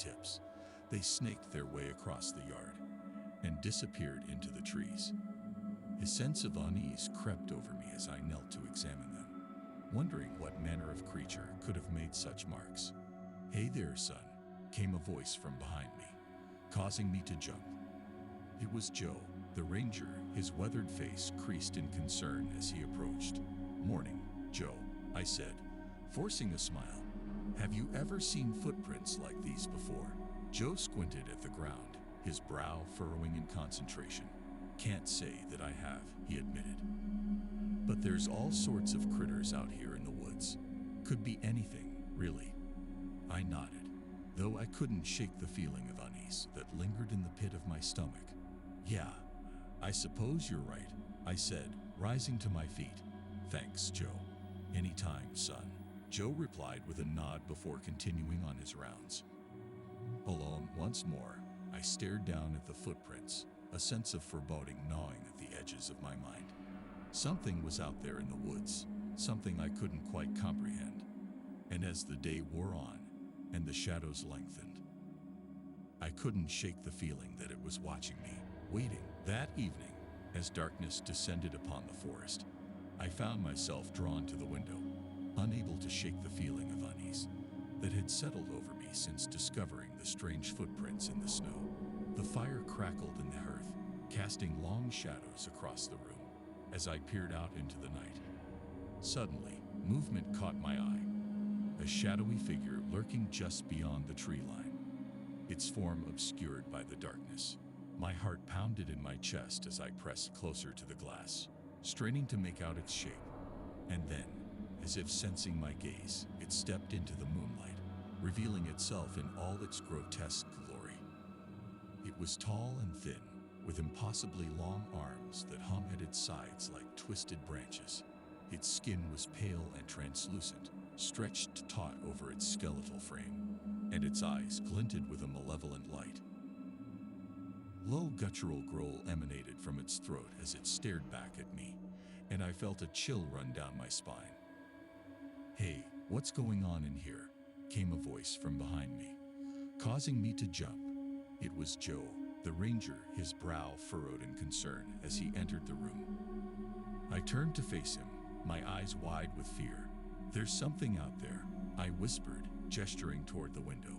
fingertips. They snaked their way across the yard and disappeared into the trees. A sense of unease crept over me as I knelt to examine them, wondering what manner of creature could have made such marks. "Hey there, son," came a voice from behind me, causing me to jump. It was Joe, the ranger, his weathered face creased in concern as he approached. "Morning, Joe," I said, forcing a smile. "Have you ever seen footprints like these before?" Joe squinted at the ground, his brow furrowing in concentration. "Can't say that I have," he admitted. "But there's all sorts of critters out here in the woods. Could be anything, really." I nodded, though I couldn't shake the feeling of unease that lingered in the pit of my stomach. "Yeah, I suppose you're right," I said, rising to my feet. "Thanks, Joe." "Anytime, son," Joe replied with a nod before continuing on his rounds. Alone once more, I stared down at the footprints, a sense of foreboding gnawing at the edges of my mind. Something was out there in the woods, something I couldn't quite comprehend. And as the day wore on, and the shadows lengthened, I couldn't shake the feeling that it was watching me, waiting. That evening, as darkness descended upon the forest, I found myself drawn to the window, unable to shake the feeling of unease that had settled over me since discovering the strange footprints in the snow. The fire crackled in the hearth, casting long shadows across the room as I peered out into the night. Suddenly, movement caught my eye, a shadowy figure lurking just beyond the tree line, its form obscured by the darkness. My heart pounded in my chest as I pressed closer to the glass, straining to make out its shape. And then, as if sensing my gaze, it stepped into the moonlight, revealing itself in all its grotesque glory. It was tall and thin, with impossibly long arms that hung at its sides like twisted branches. Its skin was pale and translucent, stretched taut over its skeletal frame, and its eyes glinted with a malevolent light. Low guttural growl emanated from its throat as it stared back at me, and I felt a chill run down my spine. "Hey, what's going on in here?" came a voice from behind me, causing me to jump. It was Joe, the ranger, his brow furrowed in concern as he entered the room. I turned to face him, my eyes wide with fear. "There's something out there," I whispered, gesturing toward the window.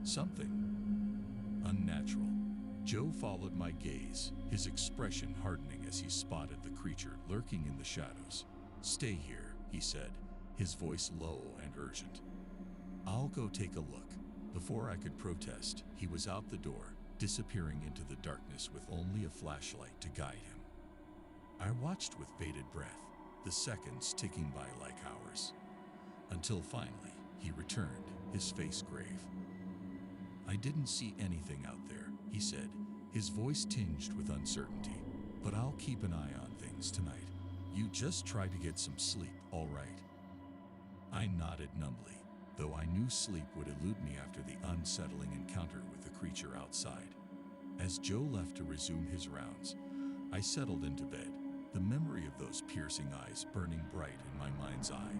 "Something unnatural." Joe followed my gaze, his expression hardening as he spotted the creature lurking in the shadows. "Stay here," he said, his voice low and urgent. "I'll go take a look." Before I could protest, he was out the door, disappearing into the darkness with only a flashlight to guide him. I watched with bated breath, the seconds ticking by like hours, until finally he returned, his face grave. "I didn't see anything out there," he said, his voice tinged with uncertainty, "but I'll keep an eye on things tonight. You just try to get some sleep, all right?" I nodded numbly, though I knew sleep would elude me after the unsettling encounter with the creature outside. As Joe left to resume his rounds, I settled into bed, the memory of those piercing eyes burning bright in my mind's eye.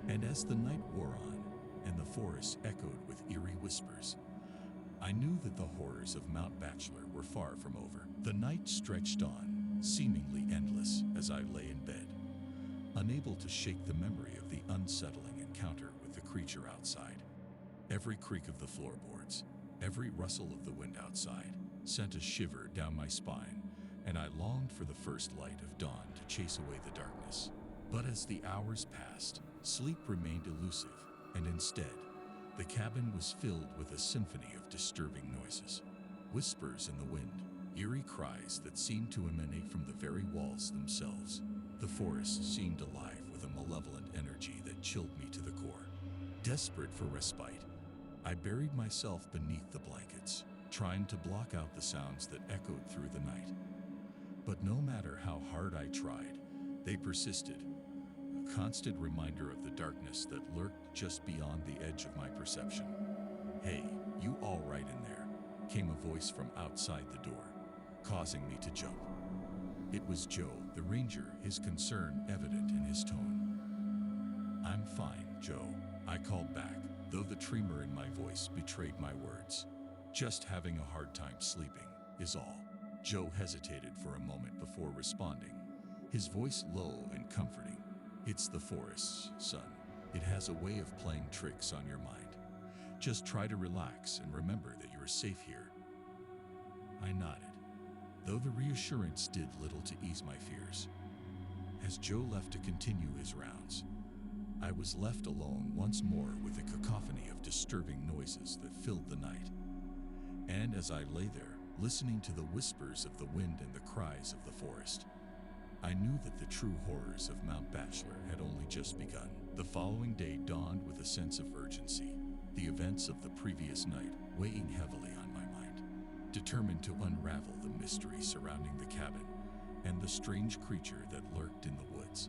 And as the night wore on, and the forest echoed with eerie whispers, I knew that the horrors of Mount Bachelor were far from over. The night stretched on, seemingly endless, as I lay in bed, unable to shake the memory of the unsettling encounter with the creature outside. Every creak of the floorboards, every rustle of the wind outside, sent a shiver down my spine, and I longed for the first light of dawn to chase away the darkness. But as the hours passed, sleep remained elusive, and instead, the cabin was filled with a symphony of disturbing noises. Whispers in the wind, eerie cries that seemed to emanate from the very walls themselves. The forest seemed alive with a malevolent energy that chilled me to the core. Desperate for respite, I buried myself beneath the blankets, trying to block out the sounds that echoed through the night. But no matter how hard I tried, they persisted, a constant reminder of the darkness that lurked just beyond the edge of my perception. "Hey, you all right in there?" came a voice from outside the door, causing me to jump. It was Joe, the ranger, his concern evident in his tone. "I'm fine, Joe," I called back, though the tremor in my voice betrayed my words. Just having a hard time sleeping, is all. Joe hesitated for a moment before responding, his voice low and comforting. It's the forest, son. It has a way of playing tricks on your mind. Just try to relax and remember that you are safe here. I nodded, though the reassurance did little to ease my fears. As Joe left to continue his rounds, I was left alone once more with a cacophony of disturbing noises that filled the night. And as I lay there, listening to the whispers of the wind and the cries of the forest, I knew that the true horrors of Mount Bachelor had only just begun. The following day dawned with a sense of urgency, the events of the previous night weighing heavily on my mind. Determined to unravel the mystery surrounding the cabin and the strange creature that lurked in the woods,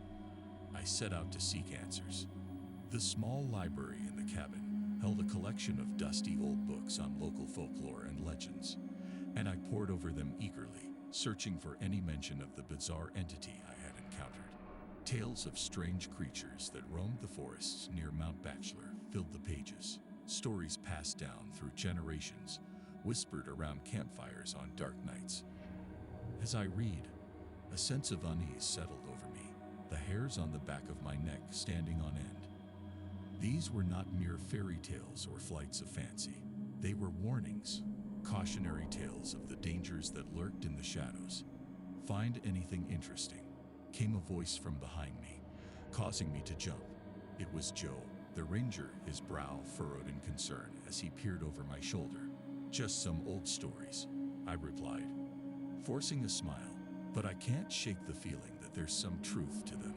I set out to seek answers. The small library in the cabin held a collection of dusty old books on local folklore and legends, and I pored over them eagerly, searching for any mention of the bizarre entity I had encountered. Tales of strange creatures that roamed the forests near Mount Bachelor filled the pages, stories passed down through generations, whispered around campfires on dark nights. As I read, a sense of unease settled over me, the hairs on the back of my neck standing on end. These were not mere fairy tales or flights of fancy. They were warnings, cautionary tales of the dangers that lurked in the shadows. Find anything interesting, came a voice from behind me, causing me to jump. It was Joe, the ranger, his brow furrowed in concern as he peered over my shoulder. Just some old stories, I replied, forcing a smile, but I can't shake the feeling that there's some truth to them.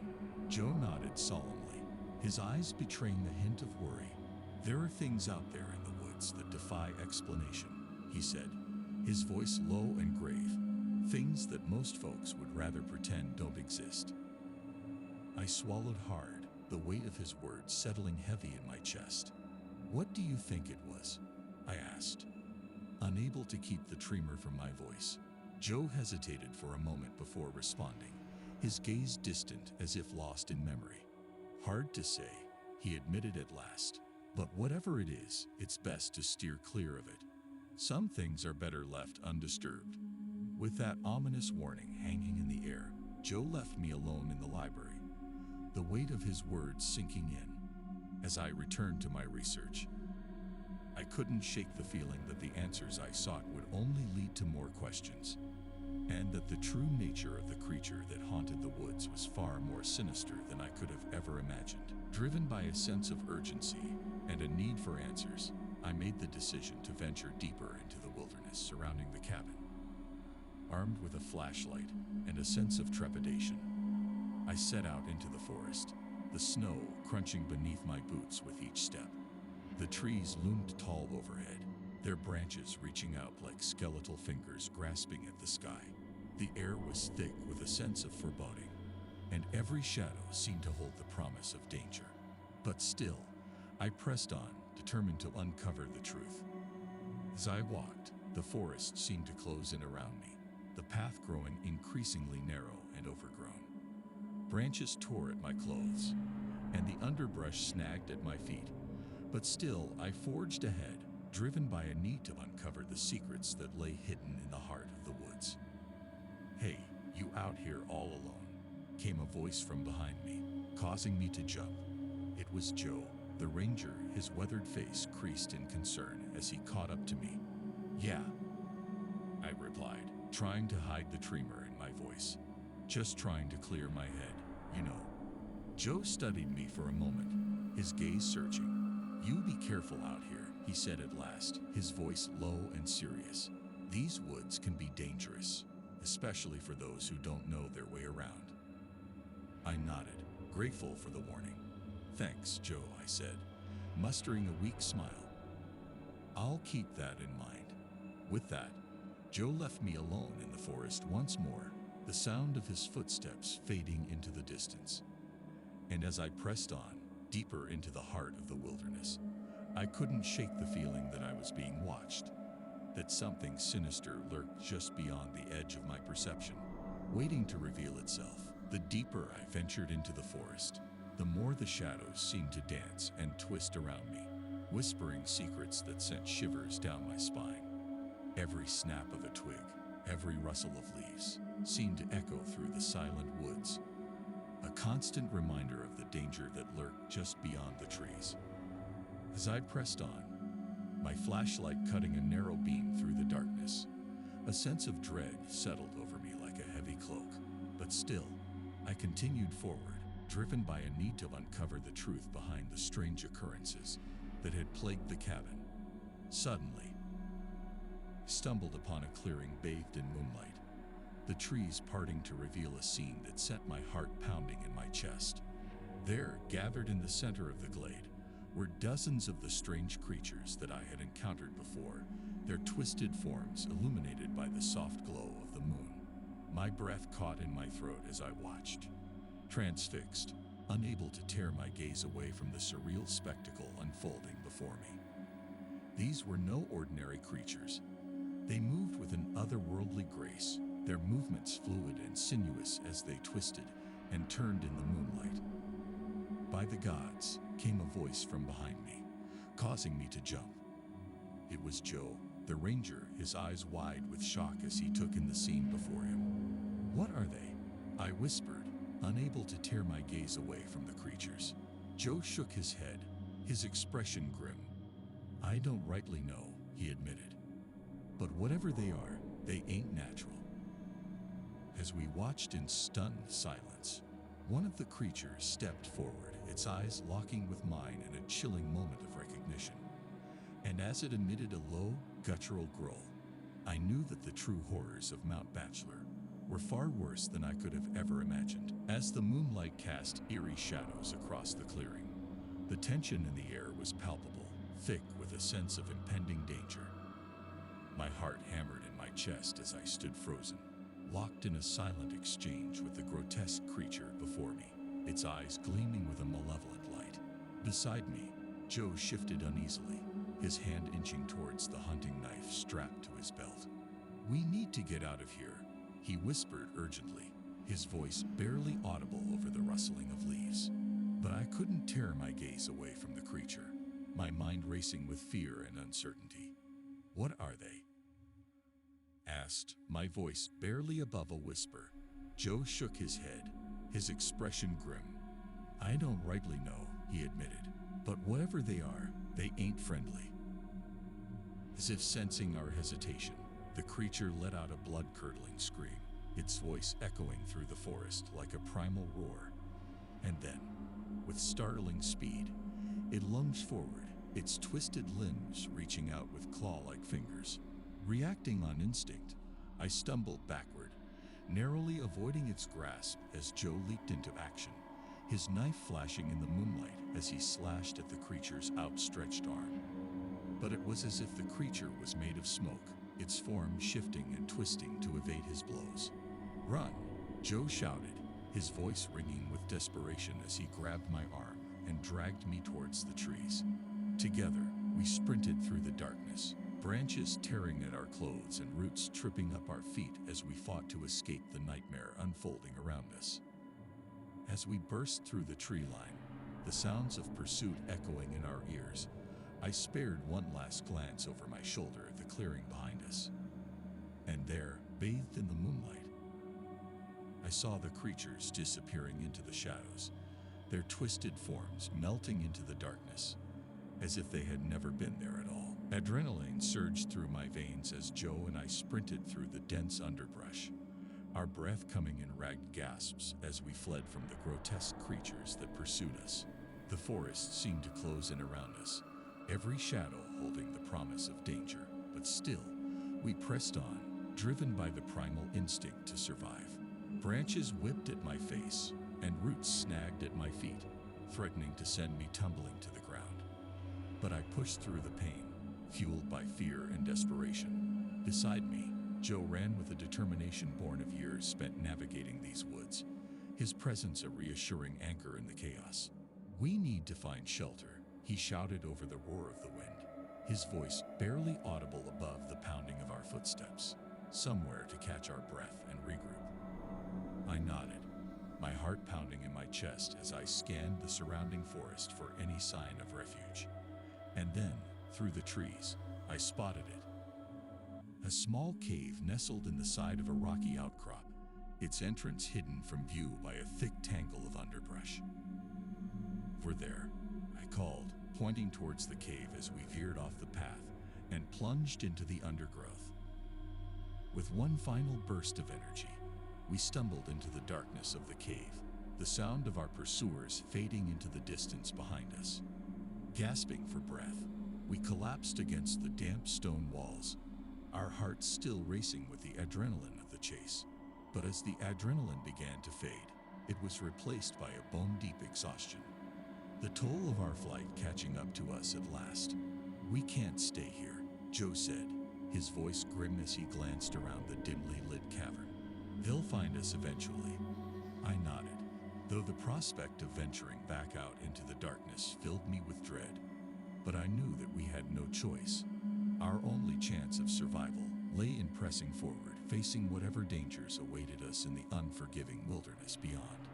Joe nodded solemnly, his eyes betraying a hint of worry. There are things out there in the woods that defy explanation, he said, his voice low and grave, things that most folks would rather pretend don't exist. I swallowed hard, the weight of his words settling heavy in my chest. What do you think it was? I asked, unable to keep the tremor from my voice. Joe hesitated for a moment before responding, his gaze distant as if lost in memory. Hard to say, he admitted at last, but whatever it is, it's best to steer clear of it. Some things are better left undisturbed. With that ominous warning hanging in the air, Joe left me alone in the library, the weight of his words sinking in. As I returned to my research, I couldn't shake the feeling that the answers I sought would only lead to more questions, and that the true nature of the creature that haunted the woods was far more sinister than I could have ever imagined. Driven by a sense of urgency and a need for answers, I made the decision to venture deeper into the wilderness surrounding the cabin. Armed with a flashlight and a sense of trepidation, I set out into the forest, the snow crunching beneath my boots with each step. The trees loomed tall overhead, their branches reaching out like skeletal fingers grasping at the sky. The air was thick with a sense of foreboding, and every shadow seemed to hold the promise of danger. But still, I pressed on, determined to uncover the truth. As I walked, the forest seemed to close in around me, the path growing increasingly narrow and overgrown. Branches tore at my clothes, and the underbrush snagged at my feet. But still, I forged ahead, driven by a need to uncover the secrets that lay hidden in the heart of the woods. Hey, you out here all alone? Came a voice from behind me, causing me to jump. It was Joe, the ranger, his weathered face creased in concern as he caught up to me. Yeah, I replied, trying to hide the tremor in my voice. Just trying to clear my head, you know. Joe studied me for a moment, his gaze searching. You be careful out here, he said at last, his voice low and serious. These woods can be dangerous, especially for those who don't know their way around. I nodded, grateful for the warning. Thanks, Joe, I said, mustering a weak smile. I'll keep that in mind. With that, Joe left me alone in the forest once more, the sound of his footsteps fading into the distance. And as I pressed on, deeper into the heart of the wilderness, I couldn't shake the feeling that I was being watched, that something sinister lurked just beyond the edge of my perception, waiting to reveal itself. The deeper I ventured into the forest, the more the shadows seemed to dance and twist around me, whispering secrets that sent shivers down my spine. Every snap of a twig, every rustle of leaves, seemed to echo through the silent woods, a constant reminder of the danger that lurked just beyond the trees. As I pressed on, my flashlight cutting a narrow beam through the darkness, a sense of dread settled over me like a heavy cloak. But still, I continued forward, driven by a need to uncover the truth behind the strange occurrences that had plagued the cabin. Suddenly, I stumbled upon a clearing bathed in moonlight, the trees parting to reveal a scene that sent my heart pounding in my chest. There, gathered in the center of the glade, were dozens of the strange creatures that I had encountered before, their twisted forms illuminated by the soft glow of the moon. My breath caught in my throat as I watched, transfixed, unable to tear my gaze away from the surreal spectacle unfolding before me. These were no ordinary creatures. They moved with an otherworldly grace, their movements fluid and sinuous as they twisted and turned in the moonlight. By the gods, came a voice from behind me, causing me to jump. It was Joe, the ranger, his eyes wide with shock as he took in the scene before him. "What are they?" I whispered, unable to tear my gaze away from the creatures. Joe shook his head, his expression grim. "I don't rightly know," he admitted. "But whatever they are, they ain't natural." As we watched in stunned silence, one of the creatures stepped forward, its eyes locking with mine in a chilling moment of recognition. And as it emitted a low, guttural growl, I knew that the true horrors of Mount Bachelor were far worse than I could have ever imagined. As the moonlight cast eerie shadows across the clearing, the tension in the air was palpable, thick with a sense of impending danger. My heart hammered in my chest as I stood frozen, locked in a silent exchange with the grotesque creature before me, its eyes gleaming with a malevolent light. Beside me, Joe shifted uneasily, his hand inching towards the hunting knife strapped to his belt. "We need to get out of here," he whispered urgently, his voice barely audible over the rustling of leaves. But I couldn't tear my gaze away from the creature, my mind racing with fear and uncertainty. "What are they?" asked, my voice barely above a whisper. Joe shook his head, his expression grim. "I don't rightly know," he admitted, "but whatever they are, they ain't friendly." As if sensing our hesitation, the creature let out a blood-curdling scream, its voice echoing through the forest like a primal roar. And then, with startling speed, it lunged forward, its twisted limbs reaching out with claw-like fingers. Reacting on instinct, I stumbled backward, narrowly avoiding its grasp as Joe leaped into action, his knife flashing in the moonlight as he slashed at the creature's outstretched arm. But it was as if the creature was made of smoke, its form shifting and twisting to evade his blows. "Run!" Joe shouted, his voice ringing with desperation as he grabbed my arm and dragged me towards the trees. Together, we sprinted through the darkness, branches tearing at our clothes and roots tripping up our feet as we fought to escape the nightmare unfolding around us. As we burst through the tree line, the sounds of pursuit echoing in our ears, I spared one last glance over my shoulder at the clearing behind us. And there, bathed in the moonlight, I saw the creatures disappearing into the shadows, their twisted forms melting into the darkness, as if they had never been there at all. Adrenaline surged through my veins as Joe and I sprinted through the dense underbrush, our breath coming in ragged gasps as we fled from the grotesque creatures that pursued us. The forest seemed to close in around us, every shadow holding the promise of danger, but still, we pressed on, driven by the primal instinct to survive. Branches whipped at my face, and roots snagged at my feet, threatening to send me tumbling to the ground. But I pushed through the pain, fueled by fear and desperation. Beside me, Joe ran with a determination born of years spent navigating these woods, his presence a reassuring anchor in the chaos. "We need to find shelter," he shouted over the roar of the wind, his voice barely audible above the pounding of our footsteps, "somewhere to catch our breath and regroup." I nodded, my heart pounding in my chest as I scanned the surrounding forest for any sign of refuge. And then, through the trees, I spotted it. A small cave nestled in the side of a rocky outcrop, its entrance hidden from view by a thick tangle of underbrush. "We're there," I called, pointing towards the cave as we veered off the path and plunged into the undergrowth. With one final burst of energy, we stumbled into the darkness of the cave, the sound of our pursuers fading into the distance behind us. Gasping for breath, we collapsed against the damp stone walls, our hearts still racing with the adrenaline of the chase. But as the adrenaline began to fade, it was replaced by a bone-deep exhaustion. The toll of our flight catching up to us at last. "We can't stay here," Joe said, his voice grim as he glanced around the dimly lit cavern. "They'll find us eventually." I nodded, though the prospect of venturing back out into the darkness filled me with dread. But I knew that we had no choice. Our only chance of survival lay in pressing forward, facing whatever dangers awaited us in the unforgiving wilderness beyond.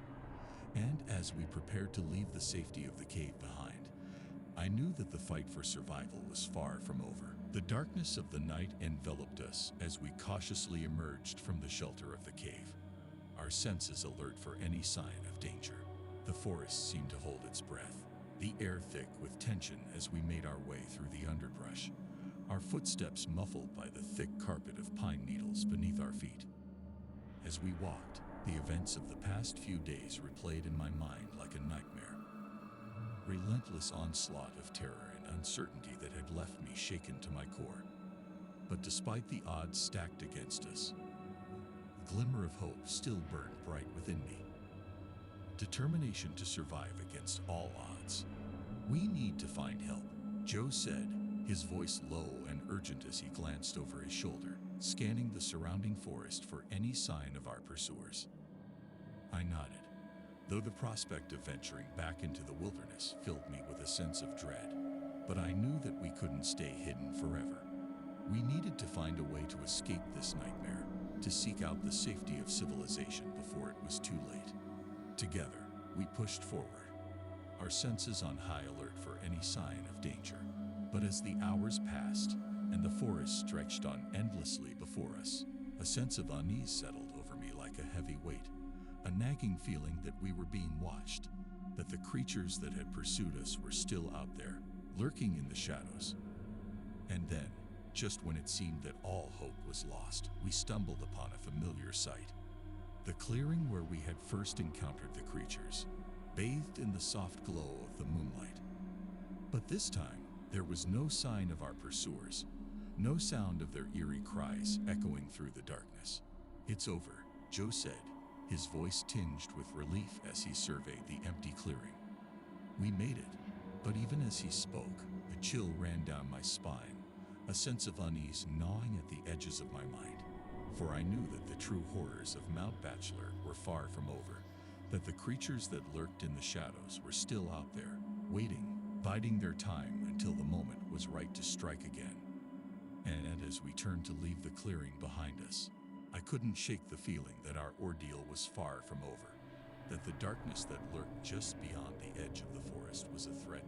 And as we prepared to leave the safety of the cave behind, I knew that the fight for survival was far from over. The darkness of the night enveloped us as we cautiously emerged from the shelter of the cave, our senses alert for any sign of danger. The forest seemed to hold its breath, the air thick with tension as we made our way through the underbrush, our footsteps muffled by the thick carpet of pine needles beneath our feet. As we walked, the events of the past few days replayed in my mind like a nightmare. Relentless onslaught of terror and uncertainty that had left me shaken to my core. But despite the odds stacked against us, a glimmer of hope still burned bright within me. Determination to survive against all odds. "We need to find help," Joe said, his voice low and urgent as he glanced over his shoulder, scanning the surrounding forest for any sign of our pursuers. I nodded, though the prospect of venturing back into the wilderness filled me with a sense of dread. But I knew that we couldn't stay hidden forever. We needed to find a way to escape this nightmare, to seek out the safety of civilization before it was too late. Together, we pushed forward, our senses on high alert for any sign of danger. But as the hours passed and the forest stretched on endlessly before us, a sense of unease settled over me like a heavy weight, a nagging feeling that we were being watched, that the creatures that had pursued us were still out there, lurking in the shadows. And then, just when it seemed that all hope was lost, we stumbled upon a familiar sight. The clearing where we had first encountered the creatures, bathed in the soft glow of the moonlight. But this time, there was no sign of our pursuers, no sound of their eerie cries echoing through the darkness. "It's over," Joe said, his voice tinged with relief as he surveyed the empty clearing. "We made it." But even as he spoke, a chill ran down my spine, a sense of unease gnawing at the edges of my mind. For I knew that the true horrors of Mount Bachelor were far from over, that the creatures that lurked in the shadows were still out there, waiting, biding their time until the moment was right to strike again. And as we turned to leave the clearing behind us, I couldn't shake the feeling that our ordeal was far from over, that the darkness that lurked just beyond the edge of the forest was a threat